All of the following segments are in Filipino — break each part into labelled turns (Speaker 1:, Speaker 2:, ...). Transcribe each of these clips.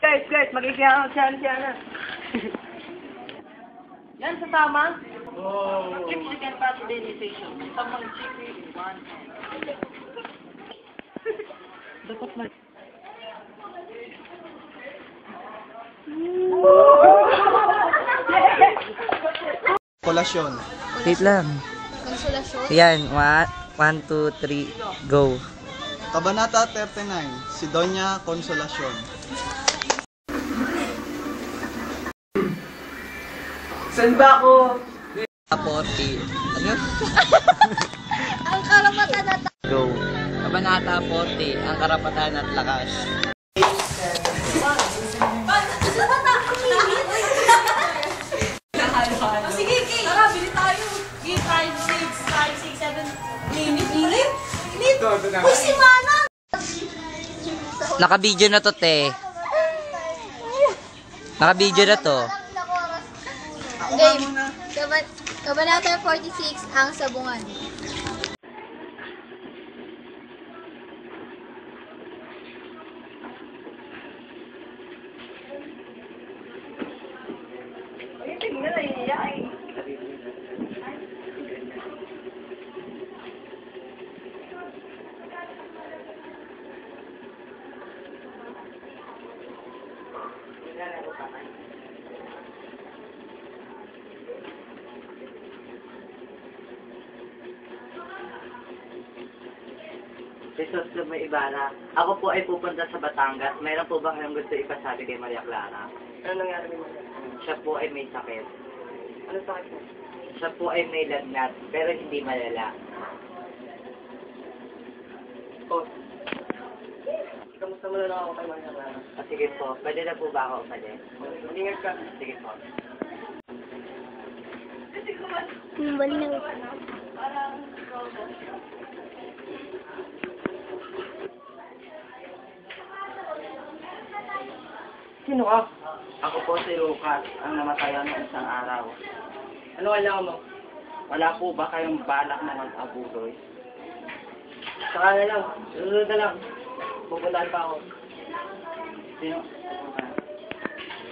Speaker 1: guys, magiging challenge yan na. Yan sa tama. Oh. Keep chicken fat station. Tamang chicken, 1 hand. Dapat mag...
Speaker 2: Kolasyon.
Speaker 3: Wait lang.
Speaker 4: Konsolasyon?
Speaker 3: Yan, 1, 2, 3, go.
Speaker 2: Kabanata 39, si Doña Konsolasyon.
Speaker 1: Saan ba ako?
Speaker 3: 40. Ano?
Speaker 4: Ang karapatan at...
Speaker 3: Go. Kabanata 40, ang karapatan at lakas.
Speaker 4: Sige, Kay! Tara, bili tayo! 5, 6, 7... Init? Uy, si Manang!
Speaker 3: Naka-video na to, te. Naka-video na to.
Speaker 4: Game. Kabanata 46, ang sabungan.
Speaker 1: Jesus na may Ibarra. Ako po ay pupunta sa Batangas. Mayroon po ba kayong gusto ipasabi kay Maria Clara? Ano nangyari kay Maria Clara? Siya po ay may sakit. Ano sakit mo? Siya po ay may lagnat, pero hindi malala. Oh. Kamusta mo na lang ako kay Maria Clara? Sige po. Pwede na po ba ako umalis? Ingat ka. Sige po.
Speaker 4: Malinaw.
Speaker 1: Sino ka? Ako po si Lucas, ang namatayan ng isang araw. Ano kailangan mo? Wala po ba kayong balak na mag-abuloy? Saka na lang, susunod na lang. Pupuntahan pa ako. Sino? Pupuntahan.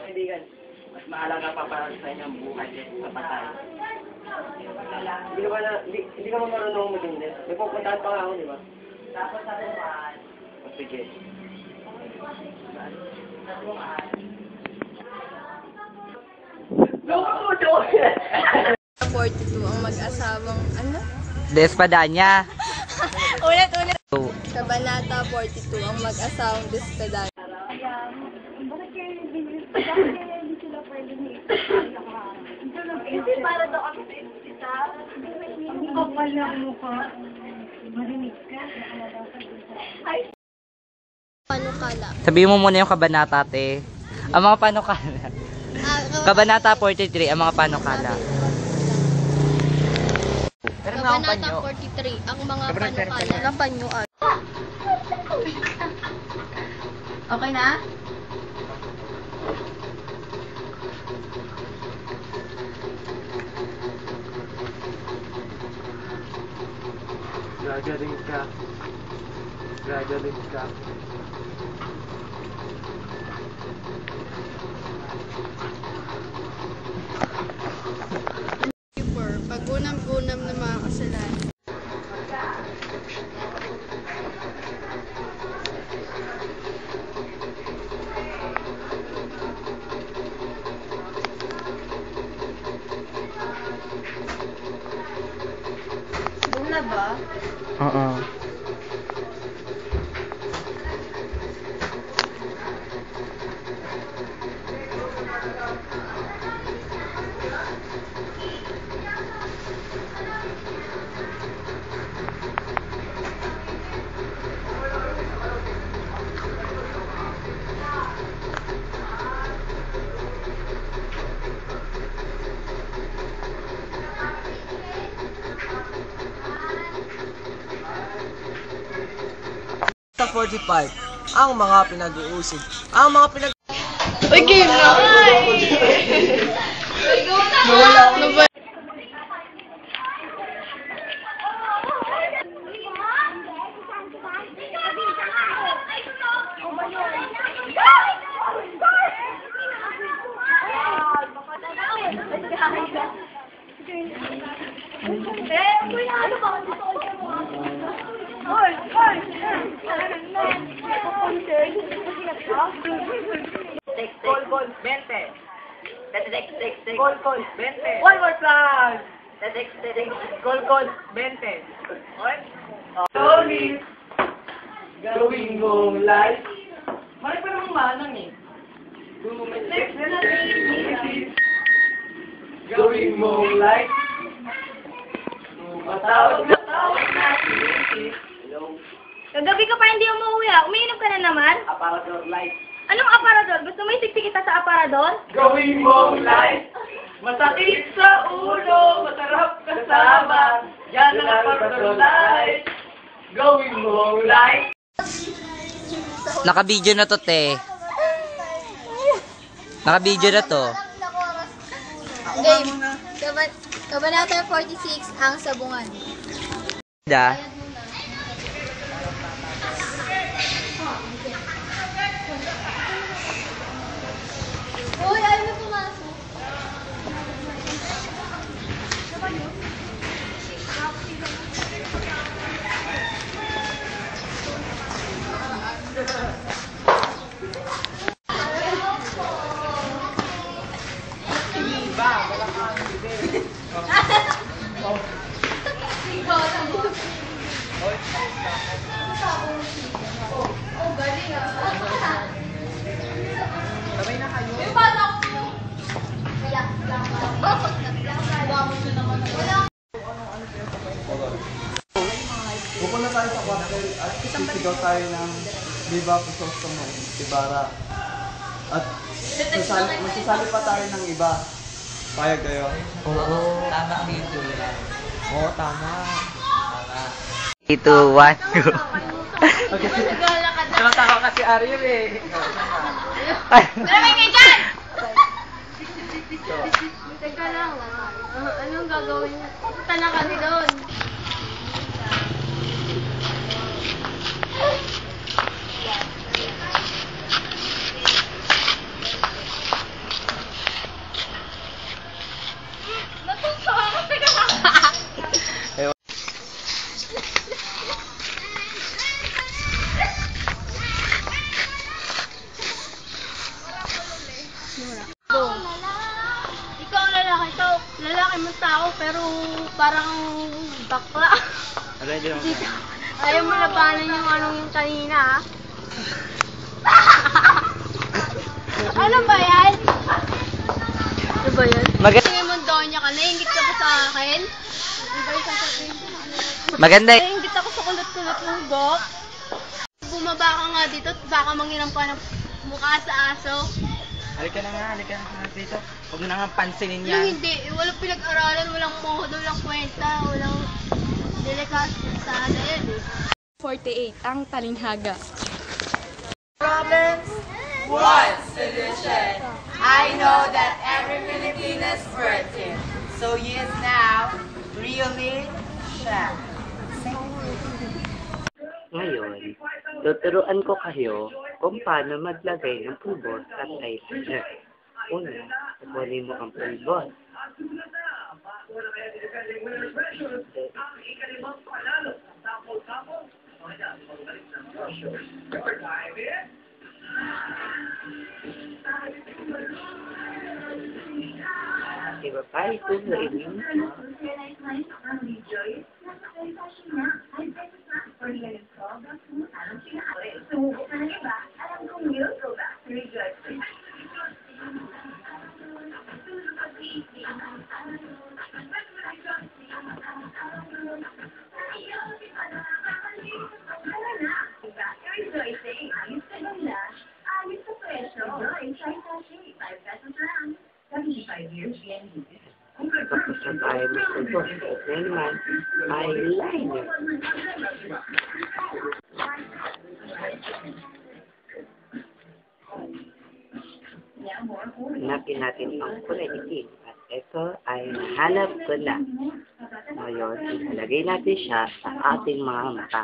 Speaker 1: Kaibigan, mas mahalaga pa para sa inyong buhay sa patay. Hindi ka marunong mo din. May pupuntahan pa ako, di ba? Dapat sa tumaan. Sige. Loko mo doon!
Speaker 4: 42 ang mag-asawang ano?
Speaker 3: De Espadanya.
Speaker 4: Ulit.
Speaker 3: Go.
Speaker 4: Kabanata 42 ang mag-asawang Despedanya.
Speaker 5: Bakit kayo hindi sila pwedeng kasi para daw kami sa isa. Ang kapal na mukha. Marinig ka.
Speaker 4: Panukala.
Speaker 3: Sabihin mo muna yung kabanata, te. Ang mga panukala. Kabanata 43, ang mga panukala.
Speaker 4: Kabanata 43 ang mga panukala. Kapanyuan. Okay na?
Speaker 1: Gagaling ka. Gagaling ka.
Speaker 4: Pag-unam-unam ng mga kasalanan. Doon na ba?
Speaker 3: Oo.
Speaker 1: Sa 45, ang mga pinag-uusig. Ang mga pinag...
Speaker 4: Uy, game na! Nawala.
Speaker 5: Go!
Speaker 1: Call, 20. Text. Call, 20.
Speaker 4: One more time.
Speaker 1: Text.
Speaker 4: Call, 20. Okay?
Speaker 1: Sorry. Gawin mong life.
Speaker 4: Mali pa namang manang eh.
Speaker 1: Gawin mong life. Matawag na Hello.
Speaker 5: Kagabi ka pa hindi umuwi ah. Umiinom ka na naman?
Speaker 1: Aparador life.
Speaker 5: Anong aparador? Gusto mo isiktik kita sa aparador?
Speaker 1: Gawin mong life. Masakit sa ulo, masarap kasama. Yan ang aparador life. Gawin mong life.
Speaker 3: Naka-video na to, te. Naka-video na to.
Speaker 6: Game. Kabanata 46, ang sabungan.
Speaker 3: Da.
Speaker 6: Uy, ayaw na pumasok.
Speaker 2: Pupunta tayo sa kwartel at sisigaw tayo ng Viva Crisostomo, Ibarra. At magsasali pa tayo ng iba. Payag kayo?
Speaker 3: Oo. Tama ang video. Oo, tama. 3, 2, 1, go.
Speaker 1: Tama kasi Ariel eh.
Speaker 6: Malamay kayo dyan! Teka lang. Anong gagawin niya? Punta na kami doon. Natutuwa ako. Teka lang. Ikaw ang lalaki to. Lalaki mo tao pero parang bakla. Ayaw mo labanan yung anong yung kanina, ha? Ano ba yan? Ano ba yan? Tingin mo, Donya ka, nainggit ka ba sa akin? Ano ba yung sasabihin ko?
Speaker 3: Maganda.
Speaker 6: Nainggit ako sa kulot-kulot mong gok. Bumaba ka nga dito, baka manginam ka ng mukha sa aso.
Speaker 3: Halika na nga dito. Huwag na nga pansinin
Speaker 6: Yung
Speaker 3: yan.
Speaker 6: hindi, walang pinag-aralan, walang modo, walang kwenta, walang delikat sa ano yan eh.
Speaker 7: 48, ang talinhaga.
Speaker 4: Problems? One solution. I know that every Filipino's virgin. So he is now really shy.
Speaker 8: Ngayon, tuturuan ko kayo kung paano maglagay ng pulbos at eyeliner. Una, kukunin mo ang pulbos. Iba pa ito sa inyo. Tapos na tayo magpulbos. At naman, eyeliner. Hanapin natin ang kulay itim. At ito ay nahanap ko na. Ngayon, ilalagay natin siya sa ating mga mata.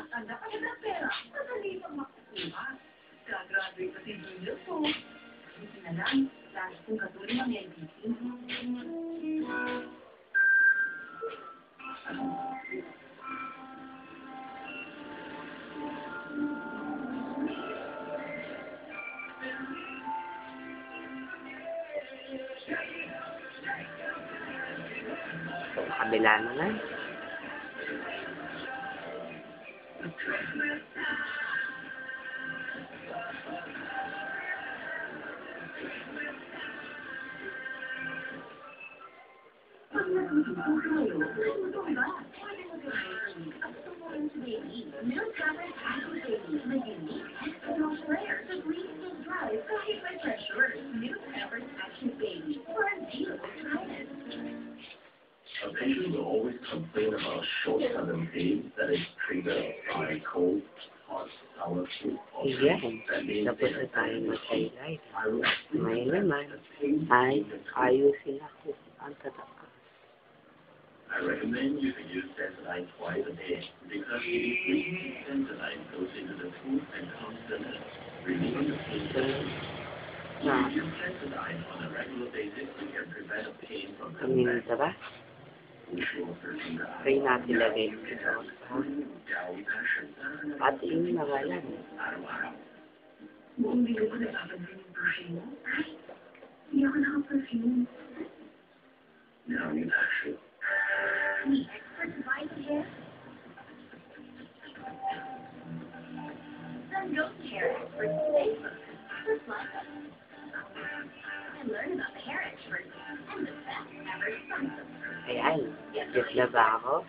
Speaker 8: So, kabila naman.
Speaker 9: A patient will always complain about short-term pain that is triggered by cold, hot, powerful, or
Speaker 8: Iyan, tapos na tayo mag-highlight. Ngayon naman, ay ayusin ako ang tatak.
Speaker 9: I recommend you to use Sensodyne twice a day because Sensodyne goes into the tooth and constantly relieving the pain. If you use Sensodyne on a regular basis, you can prevent the pain from coming back.
Speaker 8: Kaminita ba? Try natin lagay ito. At yung nangalan.
Speaker 5: Hindi ko napapansin yung perfume mo. Ay, hindi ako naka-perfume.
Speaker 9: Now you actually.
Speaker 5: Sweet expert advice here. Some goat hair experts say just like us. And learn about the hair experts and the best ever sponsor.
Speaker 8: Ayan, yes na ba ako?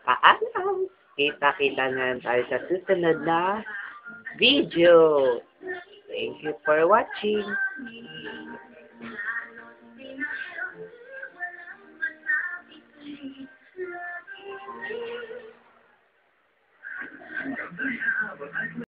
Speaker 8: Paalam! Kita-kita na tayo sa susunod na video. Thank you for watching.